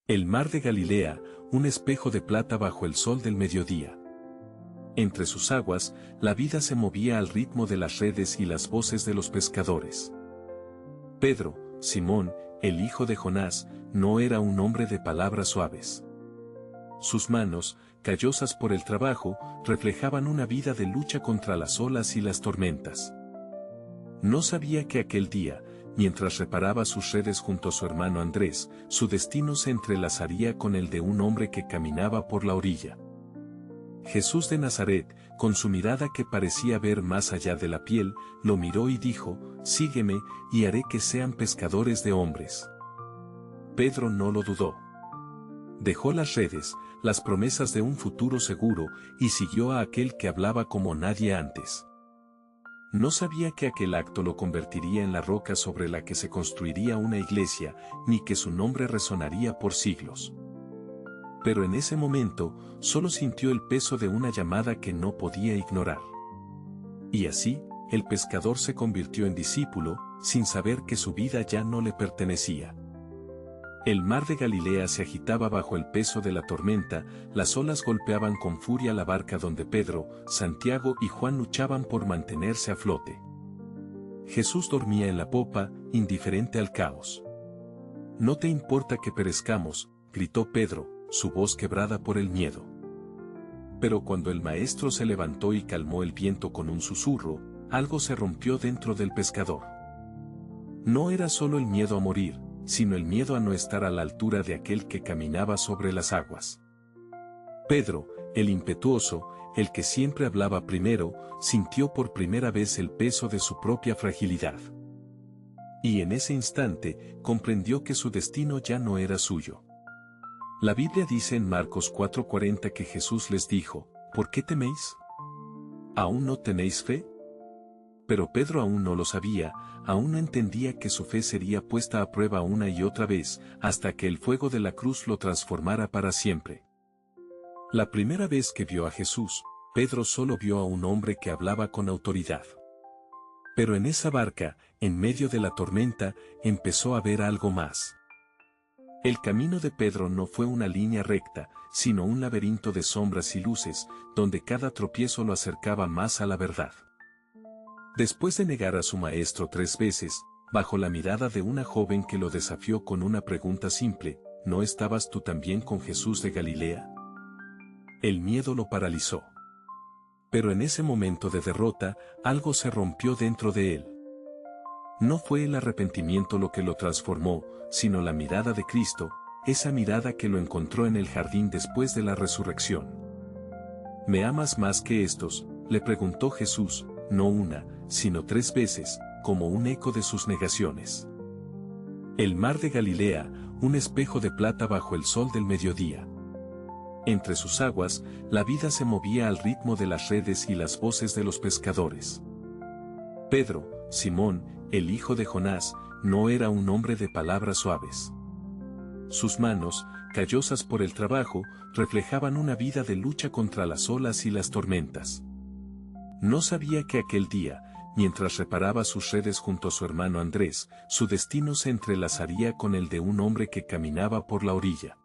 El mar de Galilea, un espejo de plata bajo el sol del mediodía. Entre sus aguas, la vida se movía al ritmo de las redes y las voces de los pescadores. Pedro, Simón, el hijo de Jonás, no era un hombre de palabras suaves. Sus manos, callosas por el trabajo, reflejaban una vida de lucha contra las olas y las tormentas. No sabía que aquel día, mientras reparaba sus redes junto a su hermano Andrés, su destino se entrelazaría con el de un hombre que caminaba por la orilla. Jesús de Nazaret, con su mirada que parecía ver más allá de la piel, lo miró y dijo: «Sígueme, y haré que sean pescadores de hombres». Pedro no lo dudó. Dejó las redes, las promesas de un futuro seguro, y siguió a aquel que hablaba como nadie antes. No sabía que aquel acto lo convertiría en la roca sobre la que se construiría una iglesia, ni que su nombre resonaría por siglos. Pero en ese momento, solo sintió el peso de una llamada que no podía ignorar. Y así, el pescador se convirtió en discípulo, sin saber que su vida ya no le pertenecía. El mar de Galilea se agitaba bajo el peso de la tormenta, las olas golpeaban con furia la barca donde Pedro, Santiago y Juan luchaban por mantenerse a flote. Jesús dormía en la popa, indiferente al caos. «No te importa que perezcamos», gritó Pedro, su voz quebrada por el miedo. Pero cuando el maestro se levantó y calmó el viento con un susurro, algo se rompió dentro del pescador. No era solo el miedo a morir, sino el miedo a no estar a la altura de aquel que caminaba sobre las aguas. Pedro, el impetuoso, el que siempre hablaba primero, sintió por primera vez el peso de su propia fragilidad. Y en ese instante, comprendió que su destino ya no era suyo. La Biblia dice en Marcos 4:40 que Jesús les dijo: «¿Por qué teméis? ¿Aún no tenéis fe?». Pero Pedro aún no lo sabía, aún no entendía que su fe sería puesta a prueba una y otra vez, hasta que el fuego de la cruz lo transformara para siempre. La primera vez que vio a Jesús, Pedro solo vio a un hombre que hablaba con autoridad. Pero en esa barca, en medio de la tormenta, empezó a ver algo más. El camino de Pedro no fue una línea recta, sino un laberinto de sombras y luces, donde cada tropiezo lo acercaba más a la verdad. Después de negar a su maestro 3 veces, bajo la mirada de una joven que lo desafió con una pregunta simple: ¿no estabas tú también con Jesús de Galilea? El miedo lo paralizó. Pero en ese momento de derrota, algo se rompió dentro de él. No fue el arrepentimiento lo que lo transformó, sino la mirada de Cristo, esa mirada que lo encontró en el jardín después de la resurrección. ¿Me amas más que estos?, le preguntó Jesús, no una, sino 3 veces, como un eco de sus negaciones. El mar de Galilea, un espejo de plata bajo el sol del mediodía. Entre sus aguas, la vida se movía al ritmo de las redes y las voces de los pescadores. Pedro, Simón, el hijo de Jonás, no era un hombre de palabras suaves. Sus manos, callosas por el trabajo, reflejaban una vida de lucha contra las olas y las tormentas. No sabía que aquel día, mientras reparaba sus redes junto a su hermano Andrés, su destino se entrelazaría con el de un hombre que caminaba por la orilla.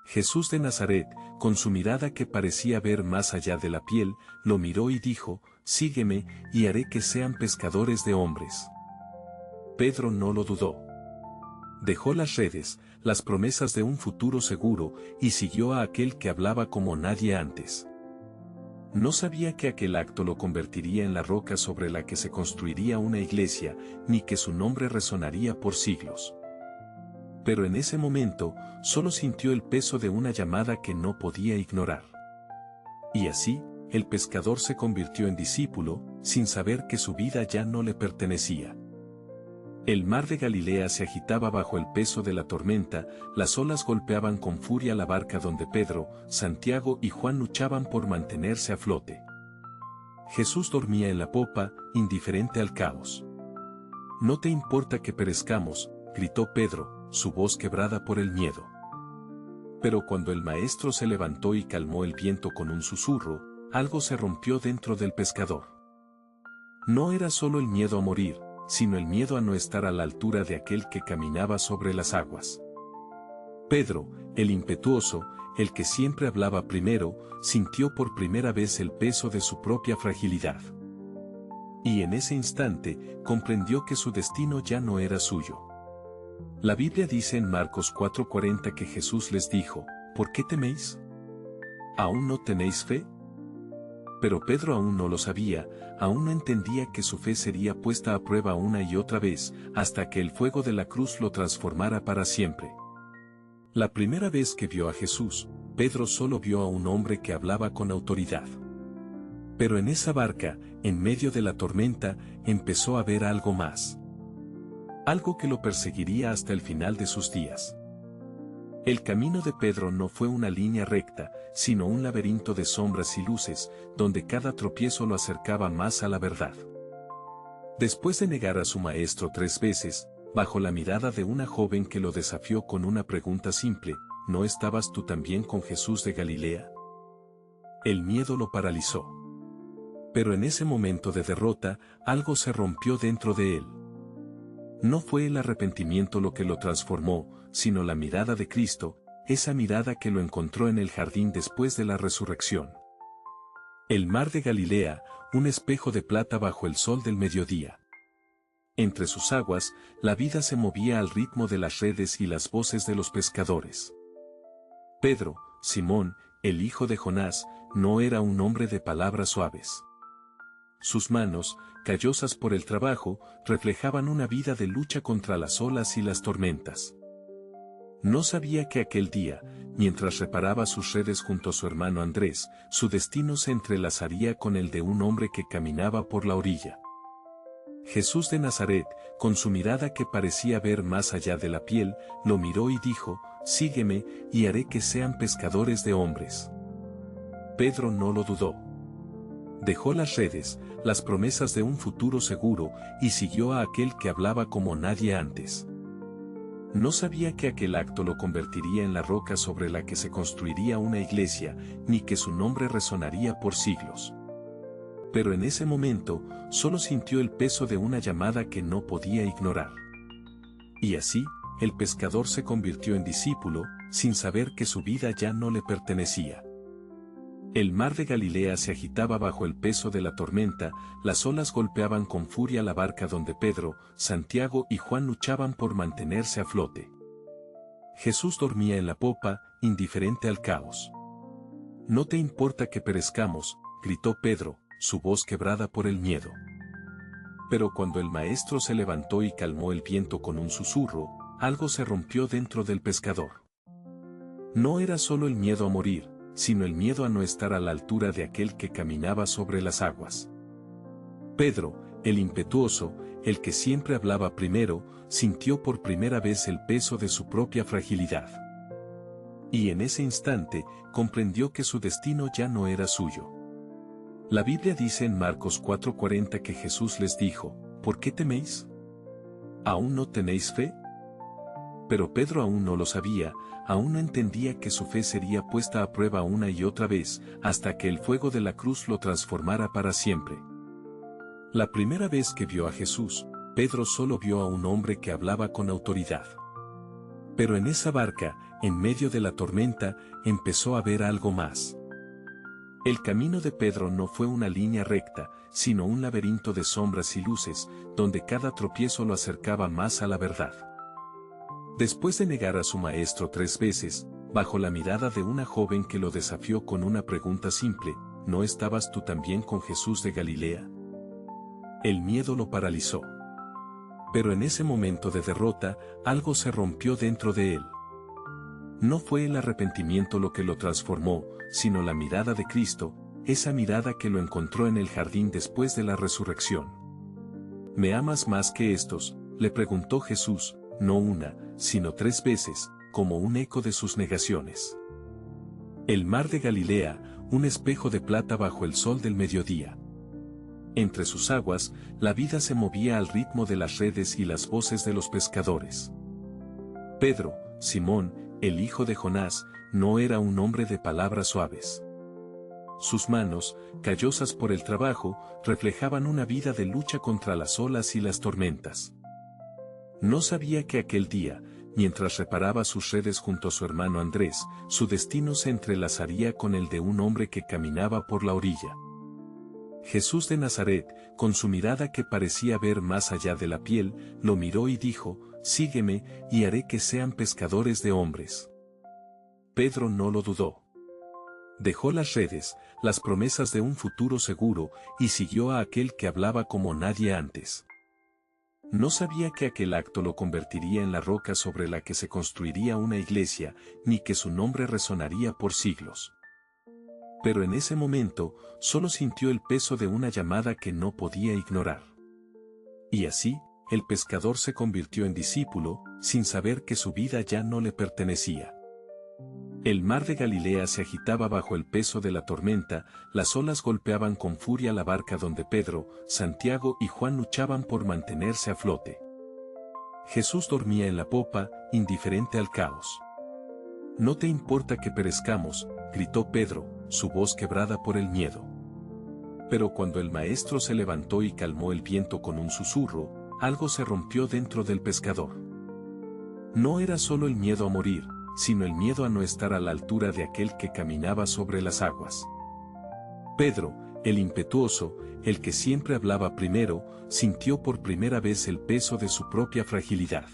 Jesús de Nazaret, con su mirada que parecía ver más allá de la piel, lo miró y dijo: «Sígueme, y haré que sean pescadores de hombres». Pedro no lo dudó. Dejó las redes, las promesas de un futuro seguro, y siguió a aquel que hablaba como nadie antes. No sabía que aquel acto lo convertiría en la roca sobre la que se construiría una iglesia, ni que su nombre resonaría por siglos. Pero en ese momento, solo sintió el peso de una llamada que no podía ignorar. Y así, el pescador se convirtió en discípulo, sin saber que su vida ya no le pertenecía. El mar de Galilea se agitaba bajo el peso de la tormenta, las olas golpeaban con furia la barca donde Pedro, Santiago y Juan luchaban por mantenerse a flote. Jesús dormía en la popa, indiferente al caos. «¿No te importa que perezcamos?», gritó Pedro, su voz quebrada por el miedo. Pero cuando el maestro se levantó y calmó el viento con un susurro, algo se rompió dentro del pescador. No era solo el miedo a morir, sino el miedo a no estar a la altura de aquel que caminaba sobre las aguas. Pedro, el impetuoso, el que siempre hablaba primero, sintió por primera vez el peso de su propia fragilidad. Y en ese instante, comprendió que su destino ya no era suyo. La Biblia dice en Marcos 4:40 que Jesús les dijo, ¿por qué teméis? ¿Aún no tenéis fe? Pero Pedro aún no lo sabía, aún no entendía que su fe sería puesta a prueba una y otra vez, hasta que el fuego de la cruz lo transformara para siempre. La primera vez que vio a Jesús, Pedro solo vio a un hombre que hablaba con autoridad. Pero en esa barca, en medio de la tormenta, empezó a ver algo más. Algo que lo perseguiría hasta el final de sus días. El camino de Pedro no fue una línea recta, sino un laberinto de sombras y luces, donde cada tropiezo lo acercaba más a la verdad. Después de negar a su maestro 3 veces, bajo la mirada de una joven que lo desafió con una pregunta simple, ¿no estabas tú también con Jesús de Galilea? El miedo lo paralizó. Pero en ese momento de derrota, algo se rompió dentro de él. No fue el arrepentimiento lo que lo transformó, sino la mirada de Cristo, esa mirada que lo encontró en el jardín después de la resurrección. El mar de Galilea, un espejo de plata bajo el sol del mediodía. Entre sus aguas, la vida se movía al ritmo de las redes y las voces de los pescadores. Pedro, Simón, el hijo de Jonás, no era un hombre de palabras suaves. Sus manos, callosas por el trabajo, reflejaban una vida de lucha contra las olas y las tormentas. No sabía que aquel día, mientras reparaba sus redes junto a su hermano Andrés, su destino se entrelazaría con el de un hombre que caminaba por la orilla. Jesús de Nazaret, con su mirada que parecía ver más allá de la piel, lo miró y dijo, «Sígueme, y haré que sean pescadores de hombres». Pedro no lo dudó. Dejó las redes, las promesas de un futuro seguro, y siguió a aquel que hablaba como nadie antes. No sabía que aquel acto lo convertiría en la roca sobre la que se construiría una iglesia, ni que su nombre resonaría por siglos. Pero en ese momento, solo sintió el peso de una llamada que no podía ignorar. Y así, el pescador se convirtió en discípulo, sin saber que su vida ya no le pertenecía. El mar de Galilea se agitaba bajo el peso de la tormenta, las olas golpeaban con furia la barca donde Pedro, Santiago y Juan luchaban por mantenerse a flote. Jesús dormía en la popa, indiferente al caos. «No te importa que perezcamos», gritó Pedro, su voz quebrada por el miedo. Pero cuando el maestro se levantó y calmó el viento con un susurro, algo se rompió dentro del pescador. No era solo el miedo a morir, sino el miedo a no estar a la altura de aquel que caminaba sobre las aguas. Pedro, el impetuoso, el que siempre hablaba primero, sintió por primera vez el peso de su propia fragilidad. Y en ese instante, comprendió que su destino ya no era suyo. La Biblia dice en Marcos 4:40 que Jesús les dijo, ¿por qué teméis? ¿Aún no tenéis fe? Pero Pedro aún no lo sabía, aún no entendía que su fe sería puesta a prueba una y otra vez, hasta que el fuego de la cruz lo transformara para siempre. La primera vez que vio a Jesús, Pedro solo vio a un hombre que hablaba con autoridad. Pero en esa barca, en medio de la tormenta, empezó a ver algo más. El camino de Pedro no fue una línea recta, sino un laberinto de sombras y luces, donde cada tropiezo lo acercaba más a la verdad. Después de negar a su maestro 3 veces, bajo la mirada de una joven que lo desafió con una pregunta simple, ¿no estabas tú también con Jesús de Galilea? El miedo lo paralizó. Pero en ese momento de derrota, algo se rompió dentro de él. No fue el arrepentimiento lo que lo transformó, sino la mirada de Cristo, esa mirada que lo encontró en el jardín después de la resurrección. ¿Me amas más que estos?, le preguntó Jesús, no una, sino 3 veces, como un eco de sus negaciones. El mar de Galilea, un espejo de plata bajo el sol del mediodía. Entre sus aguas, la vida se movía al ritmo de las redes y las voces de los pescadores. Pedro, Simón, el hijo de Jonás, no era un hombre de palabras suaves. Sus manos, callosas por el trabajo, reflejaban una vida de lucha contra las olas y las tormentas. No sabía que aquel día, mientras reparaba sus redes junto a su hermano Andrés, su destino se entrelazaría con el de un hombre que caminaba por la orilla. Jesús de Nazaret, con su mirada que parecía ver más allá de la piel, lo miró y dijo, «Sígueme, y haré que sean pescadores de hombres». Pedro no lo dudó. Dejó las redes, las promesas de un futuro seguro, y siguió a aquel que hablaba como nadie antes. No sabía que aquel acto lo convertiría en la roca sobre la que se construiría una iglesia, ni que su nombre resonaría por siglos. Pero en ese momento, solo sintió el peso de una llamada que no podía ignorar. Y así, el pescador se convirtió en discípulo, sin saber que su vida ya no le pertenecía. El mar de Galilea se agitaba bajo el peso de la tormenta, las olas golpeaban con furia la barca donde Pedro, Santiago y Juan luchaban por mantenerse a flote. Jesús dormía en la popa, indiferente al caos. «No te importa que perezcamos», gritó Pedro, su voz quebrada por el miedo. Pero cuando el maestro se levantó y calmó el viento con un susurro, algo se rompió dentro del pescador. No era solo el miedo a morir, sino el miedo a no estar a la altura de aquel que caminaba sobre las aguas. Pedro, el impetuoso, el que siempre hablaba primero, sintió por primera vez el peso de su propia fragilidad.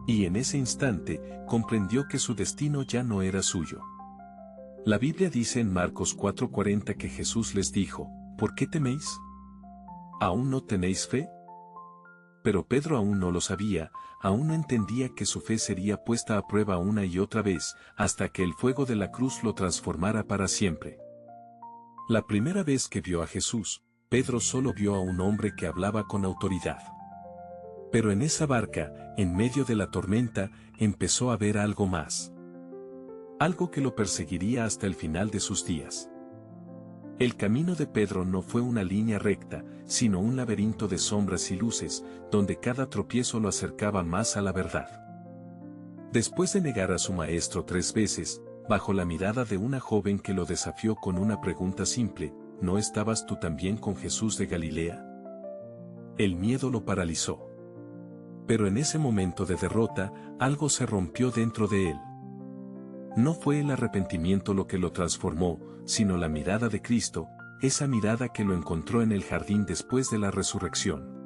Y en ese instante, comprendió que su destino ya no era suyo. La Biblia dice en Marcos 4:40 que Jesús les dijo, «¿Por qué teméis? ¿Aún no tenéis fe?». Pero Pedro aún no lo sabía, aún no entendía que su fe sería puesta a prueba una y otra vez, hasta que el fuego de la cruz lo transformara para siempre. La primera vez que vio a Jesús, Pedro solo vio a un hombre que hablaba con autoridad. Pero en esa barca, en medio de la tormenta, empezó a ver algo más. Algo que lo perseguiría hasta el final de sus días. El camino de Pedro no fue una línea recta, sino un laberinto de sombras y luces, donde cada tropiezo lo acercaba más a la verdad. Después de negar a su maestro 3 veces, bajo la mirada de una joven que lo desafió con una pregunta simple, ¿no estabas tú también con Jesús de Galilea? El miedo lo paralizó. Pero en ese momento de derrota, algo se rompió dentro de él. No fue el arrepentimiento lo que lo transformó, sino la mirada de Cristo, esa mirada que lo encontró en el jardín después de la resurrección.